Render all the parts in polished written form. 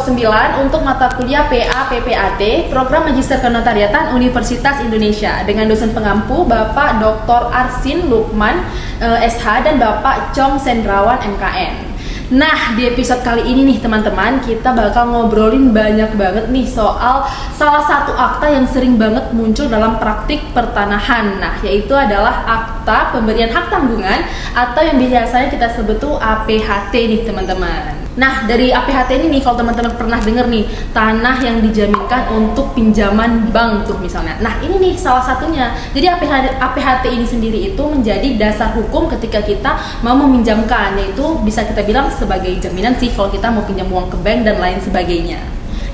9 untuk mata kuliah PA PPAT, Program Magister Kenotariatan Universitas Indonesia dengan dosen pengampu Bapak Dr. Arsin Lukman SH dan Bapak Chong Sendrawan MKN. Nah, di episode kali ini nih teman-teman, kita bakal ngobrolin banyak banget nih soal salah satu akta yang sering banget muncul dalam praktik pertanahan. Nah, yaitu adalah Akta Pemberian Hak Tanggungan atau yang biasanya kita sebut tuh APHT nih teman-teman. Nah, dari APHT ini nih, kalau teman-teman pernah denger nih, tanah yang dijaminkan untuk pinjaman bank tuh misalnya. Nah, ini nih salah satunya. Jadi APHT ini sendiri itu menjadi dasar hukum ketika kita mau meminjamkan, yaitu bisa kita bilang sebagai jaminan sih kalau kita mau pinjam uang ke bank dan lain sebagainya.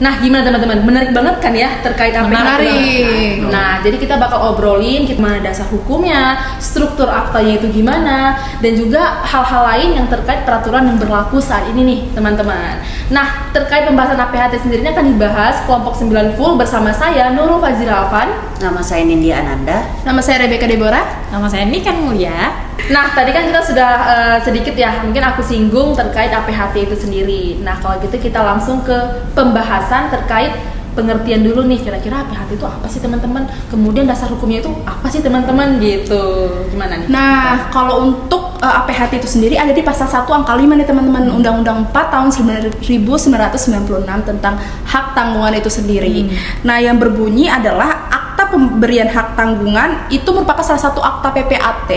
Nah, gimana teman-teman? Menarik banget kan ya terkait APHT? Menarik. Nah, jadi kita bakal obrolin gimana dasar hukumnya, struktur aktanya itu gimana, dan juga hal-hal lain yang terkait peraturan yang berlaku saat ini nih, teman-teman. Nah, terkait pembahasan APHT sendiri akan dibahas kelompok 9 full bersama saya Nurul Fazira Alvan. Nama saya Nindya Ananda. Nama saya Rebecca Deborah. Nama saya Niken Mulia. Nah, tadi kan kita sudah sedikit ya, mungkin aku singgung terkait APHT itu sendiri. Nah, kalau gitu kita langsung ke pembahasan terkait pengertian dulu nih, kira-kira APHT itu apa sih teman-teman? Kemudian dasar hukumnya itu apa sih teman-teman gitu. Gimana nih? Nah, kalau untuk APHT itu sendiri ada di pasal 1 angka 5 nih teman-teman, Undang-Undang 4 tahun 1996 tentang hak tanggungan itu sendiri. Nah, yang berbunyi adalah Akta Pemberian Hak Tanggungan itu merupakan salah satu akta PPAT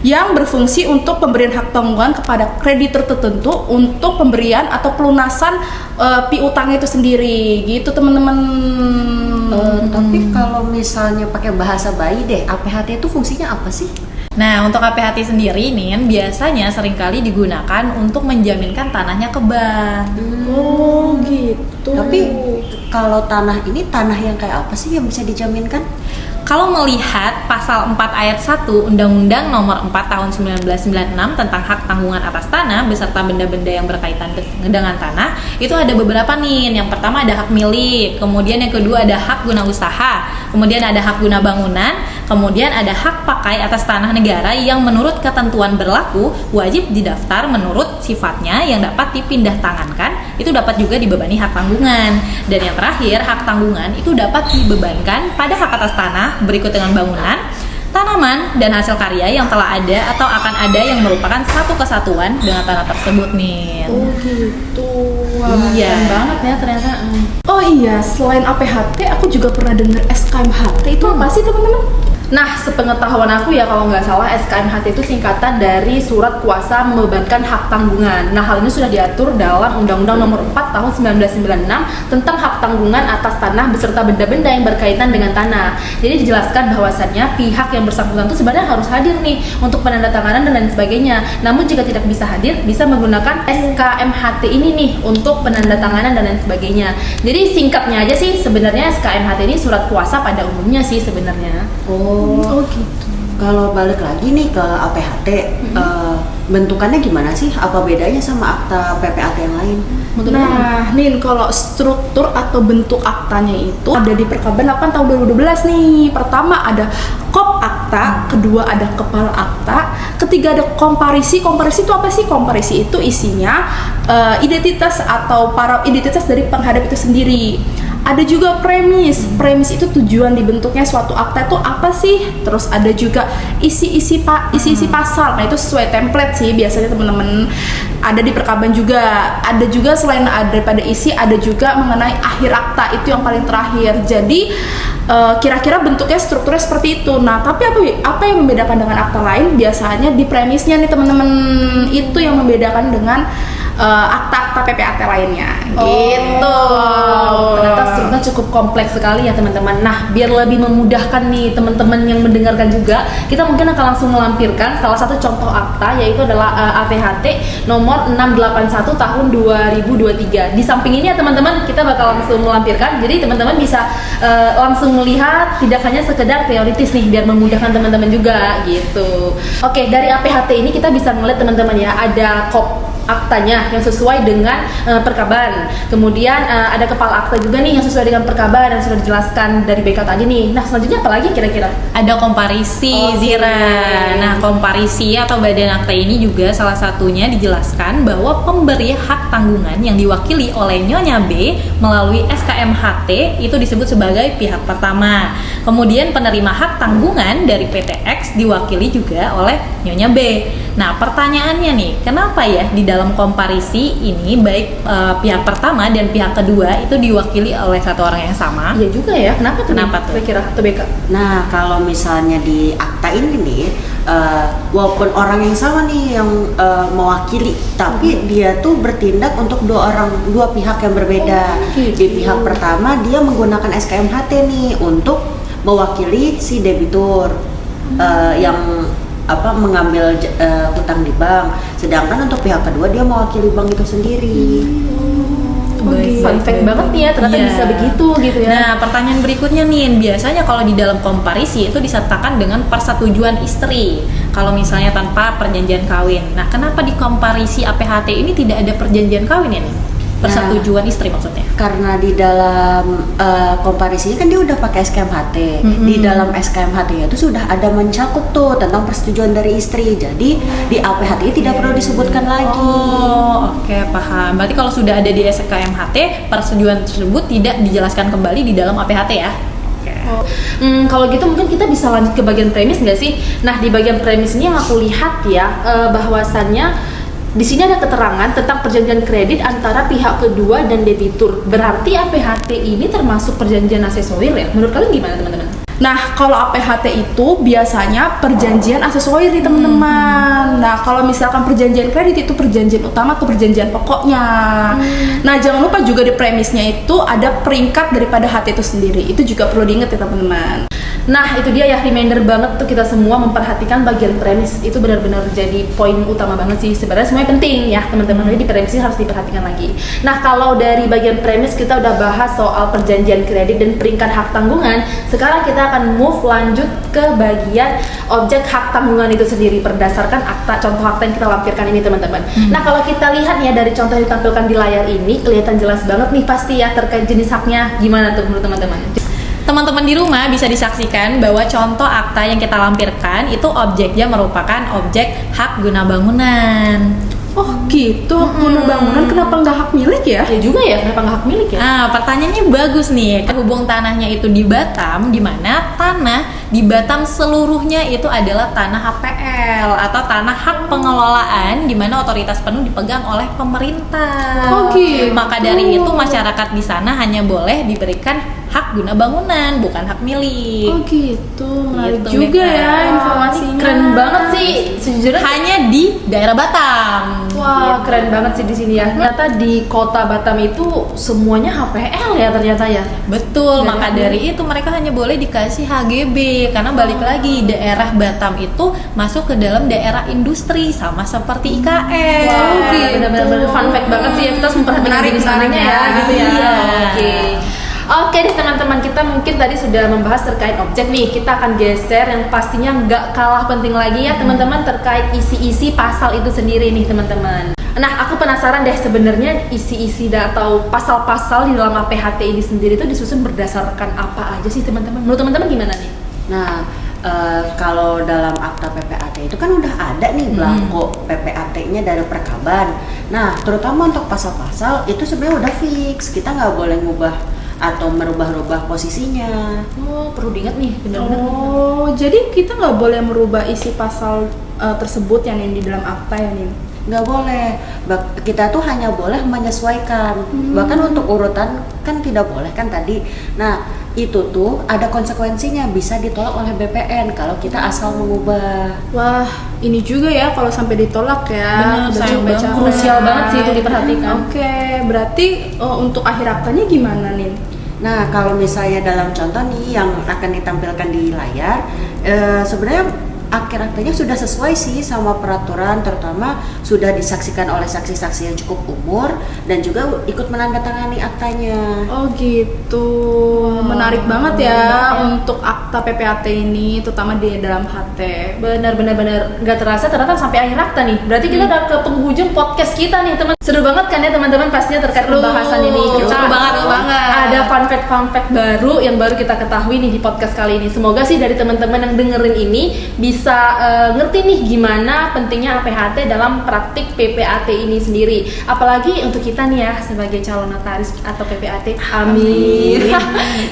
yang berfungsi untuk pemberian hak tanggungan kepada kreditur tertentu untuk pemberian atau pelunasan piutangnya itu sendiri, gitu teman-teman. Tapi kalau misalnya pakai bahasa bayi deh, APHT itu fungsinya apa sih? Nah, untuk APHT sendiri nih biasanya seringkali digunakan untuk menjaminkan tanahnya ke bank. Oh, gitu. Tapi kalau tanah ini tanah yang kayak apa sih yang bisa dijaminkan? Kalau melihat pasal 4 ayat 1 Undang-Undang Nomor 4 tahun 1996 tentang hak tanggungan atas tanah beserta benda-benda yang berkaitan dengan tanah, itu ada beberapa nih. Yang pertama ada hak milik, kemudian yang kedua ada hak guna usaha, kemudian ada hak guna bangunan, kemudian ada hak pakai atas tanah negara yang menurut ketentuan berlaku wajib didaftar menurut sifatnya yang dapat dipindah tangankan, itu dapat juga dibebani hak tanggungan. Dan yang terakhir, hak tanggungan itu dapat dibebankan pada hak atas tanah berikut dengan bangunan, tanaman, dan hasil karya yang telah ada atau akan ada yang merupakan satu kesatuan dengan tanah tersebut nih. Oh, gitu. Wah, Iya. Keren banget ya ternyata. Oh iya, selain APHT aku juga pernah dengar SKMHT. Itu apa sih teman-teman? Nah, sepengetahuan aku ya, kalau nggak salah SKMHT itu singkatan dari Surat Kuasa Membebankan Hak Tanggungan. Nah, hal ini sudah diatur dalam Undang-Undang Nomor 4 Tahun 1996 tentang hak tanggungan atas tanah beserta benda-benda yang berkaitan dengan tanah. Jadi dijelaskan bahwasannya pihak yang bersangkutan itu sebenarnya harus hadir nih untuk penandatanganan dan lain sebagainya. Namun jika tidak bisa hadir, bisa menggunakan SKMHT ini nih untuk penandatanganan dan lain sebagainya. Jadi singkatnya aja sih, sebenarnya SKMHT ini surat kuasa pada umumnya sih sebenarnya. Oh gitu. Kalau balik lagi nih ke APHT, bentukannya gimana sih? Apa bedanya sama akta PPAT yang lain? Nah, Nin, kalau struktur atau bentuk aktanya itu ada di Perkaban 8 tahun 2012 nih. Pertama ada kop akta, kedua ada kepala akta, ketiga ada komparisi. Komparisi itu apa sih? Komparisi itu isinya identitas atau para identitas dari penghadap itu sendiri. Ada juga premis. Premis itu tujuan dibentuknya suatu akta itu apa sih? Terus ada juga isi-isi pasal. Nah, itu sesuai template sih biasanya teman-teman. Ada di Perkaban juga. Ada juga selain daripada isi, ada juga mengenai akhir akta, itu yang paling terakhir. Jadi kira-kira bentuknya strukturnya seperti itu. Nah, tapi apa yang membedakan dengan akta lain? Biasanya di premisnya nih teman-teman, itu yang membedakan dengan akta-akta PPAT lainnya. Gitu. Ternyata strukturnya cukup kompleks sekali ya teman-teman. Nah, biar lebih memudahkan nih teman-teman yang mendengarkan juga, kita mungkin akan langsung melampirkan salah satu contoh akta, yaitu adalah APHT nomor 681 tahun 2023. Di samping ini ya teman-teman, kita bakal langsung melampirkan. Jadi teman-teman bisa langsung melihat, tidak hanya sekedar teoritis nih, biar memudahkan teman-teman juga gitu. Oke, dari APHT ini kita bisa ngeliat teman-teman ya, ada kop aktanya yang sesuai dengan perkaban. Kemudian ada kepala akta juga nih yang sesuai dengan perkaban dan sudah dijelaskan dari BK tadi nih. Nah, selanjutnya apa lagi kira-kira? Ada komparisi, Zira. Nah, komparisi atau badan akta ini juga salah satunya dijelaskan bahwa pemberi hak tanggungan yang diwakili oleh Nyonya B melalui SKMHT itu disebut sebagai pihak pertama. Kemudian penerima hak tanggungan dari PT X diwakili juga oleh Nyonya B. Nah, pertanyaannya nih, kenapa ya di dalam komparisi ini baik pihak pertama dan pihak kedua itu diwakili oleh satu orang yang sama? Iya juga ya. Kenapa tuh? Kenapa tuh? Kira-kira atau BK? Nah, kalau misalnya di akta ini nih, walaupun orang yang sama nih yang mewakili, tapi dia tuh bertindak untuk dua pihak yang berbeda. gitu. Di pihak pertama dia menggunakan SKMHT nih untuk mewakili si debitur yang mengambil hutang di bank. Sedangkan untuk pihak kedua dia mewakili bank itu sendiri. Fun fact banget nih ya, ternyata Iya. bisa begitu gitu ya. Nah, pertanyaan berikutnya nih, biasanya kalau di dalam komparisi itu disertakan dengan persetujuan istri. Kalau misalnya tanpa perjanjian kawin. Nah, kenapa di komparisi APHT ini tidak ada perjanjian kawin ya nih? Persetujuan istri maksudnya. Karena di dalam komparisinya kan dia udah pakai SKMHT. Di dalam SKMHT itu sudah ada mencakup tuh tentang persetujuan dari istri. Jadi di APHT tidak perlu disebutkan lagi. Oh, oke, paham. Berarti kalau sudah ada di SKMHT, persetujuan tersebut tidak dijelaskan kembali di dalam APHT ya? Kalau gitu mungkin kita bisa lanjut ke bagian premis nggak sih? Nah, di bagian premis ini yang aku lihat ya, bahwasannya di sini ada keterangan tentang perjanjian kredit antara pihak kedua dan debitur. Berarti APHT ini termasuk perjanjian aksesorir ya? Menurut kalian gimana teman-teman? Nah, kalau APHT itu biasanya perjanjian aksesoris nih teman-teman. Nah, kalau misalkan perjanjian kredit itu perjanjian utama atau perjanjian pokoknya. Nah, jangan lupa juga di premisnya itu ada peringkat daripada HT itu sendiri. Itu juga perlu diingat ya teman-teman. Nah, itu dia ya, reminder banget tuh kita semua memperhatikan bagian premis. Itu benar-benar jadi poin utama banget sih. Sebenarnya semuanya penting ya teman-teman, jadi di premis harus diperhatikan lagi. Nah, kalau dari bagian premis kita udah bahas soal perjanjian kredit dan peringkat hak tanggungan. Sekarang kita akan move lanjut ke bagian objek hak tanggungan itu sendiri berdasarkan akta, contoh akta yang kita lampirkan ini teman-teman. Nah, kalau kita lihat ya dari contoh yang ditampilkan di layar ini, kelihatan jelas banget nih pasti ya terkait jenis haknya. Gimana tuh menurut teman-teman? Teman-teman di rumah bisa disaksikan bahwa contoh akta yang kita lampirkan itu objeknya merupakan objek hak guna bangunan. Oh gitu, guna bangunan kenapa nggak hak milik ya? Ya juga ya, kenapa nggak hak milik ya? Nah, pertanyaannya bagus nih. Hubung tanahnya itu di Batam, di mana tanah di Batam seluruhnya itu adalah tanah HPL atau tanah hak pengelolaan, di mana otoritas penuh dipegang oleh pemerintah. Oh, gitu. Maka dari itu masyarakat di sana hanya boleh diberikan hak guna bangunan, bukan hak milik. Oh gitu, menarik Gitu, juga Mika. ya informasinya. Keren banget sih sejujurnya. Hanya di daerah Batam. Wah, keren banget sih di sini ya. Ternyata di kota Batam itu semuanya HPL ya ternyata ya. Betul, Dari maka HGB. dari itu mereka hanya boleh dikasih HGB karena balik lagi daerah Batam itu masuk ke dalam daerah industri sama seperti IKN. Wow, gitu. benar-benar fun fact banget sih ya, kita harus memperhatikan Menarik, jenis menarik tanahnya ya, ya. gitu ya. Iya. Oke deh teman-teman, kita mungkin tadi sudah membahas terkait objek nih. Kita akan geser yang pastinya nggak kalah penting lagi ya teman-teman, terkait isi-isi pasal itu sendiri nih teman-teman. Nah, aku penasaran deh sebenarnya isi-isi atau pasal-pasal di dalam APHT ini sendiri itu disusun berdasarkan apa aja sih teman-teman? Menurut teman-teman gimana nih? Nah, kalau dalam akta PPAT itu kan udah ada nih belangko PPAT-nya dari perkaban. Nah, terutama untuk pasal-pasal itu sebenarnya udah fix, kita nggak boleh ngubah atau merubah-rubah posisinya. Oh, perlu diingat nih, benar-benar. Oh, jadi kita nggak boleh merubah isi pasal tersebut yang di dalam akta ya Nin? Nggak boleh. Kita tuh hanya boleh menyesuaikan. Bahkan untuk urutan kan tidak boleh kan tadi. Nah, itu tuh ada konsekuensinya, bisa ditolak oleh BPN kalau kita asal mengubah. Wah, ini juga ya kalau sampai ditolak ya. Benar, Udah sayang coba-coba. banget. Krusial banget sih itu diperhatikan. Oke, berarti untuk akhir aktanya gimana Nin? Nah, kalau misalnya dalam contoh nih yang akan ditampilkan di layar, sebenarnya akte-aktenya sudah sesuai sih sama peraturan, terutama sudah disaksikan oleh saksi-saksi yang cukup umur dan juga ikut menandatangani aktanya. Oh gitu, menarik banget ya untuk akta PPAT ini, terutama di dalam HT. Benar-benar nggak terasa ternyata sampai akhir akta nih. Berarti kita udah ke penghujung podcast kita nih, teman. Seru banget kan ya teman-teman, pastinya terkait pembahasan ini. Kita Seru banget. ada fun fact baru yang baru kita ketahui nih di podcast kali ini. Semoga sih dari teman-teman yang dengerin ini bisa ngerti nih gimana pentingnya APHT dalam praktik PPAT ini sendiri. Apalagi untuk kita nih ya sebagai calon notaris atau PPAT. Amin.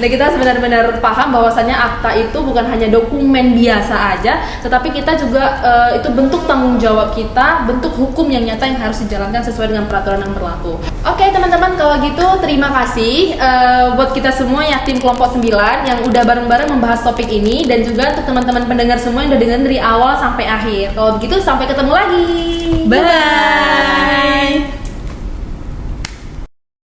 Dan kita benar-benar paham bahwasannya akta itu bukan hanya dokumen biasa aja, tetapi kita juga itu bentuk tanggung jawab kita, bentuk hukum yang nyata yang harus dijalankan sesuai dengan peraturan yang berlaku. Oke teman-teman, kalau gitu terima kasih buat kita semua ya tim kelompok 9 yang udah bareng-bareng membahas topik ini, dan juga untuk teman-teman pendengar semua yang udah dengerin dari awal sampai akhir. Kalau begitu sampai ketemu lagi. Bye.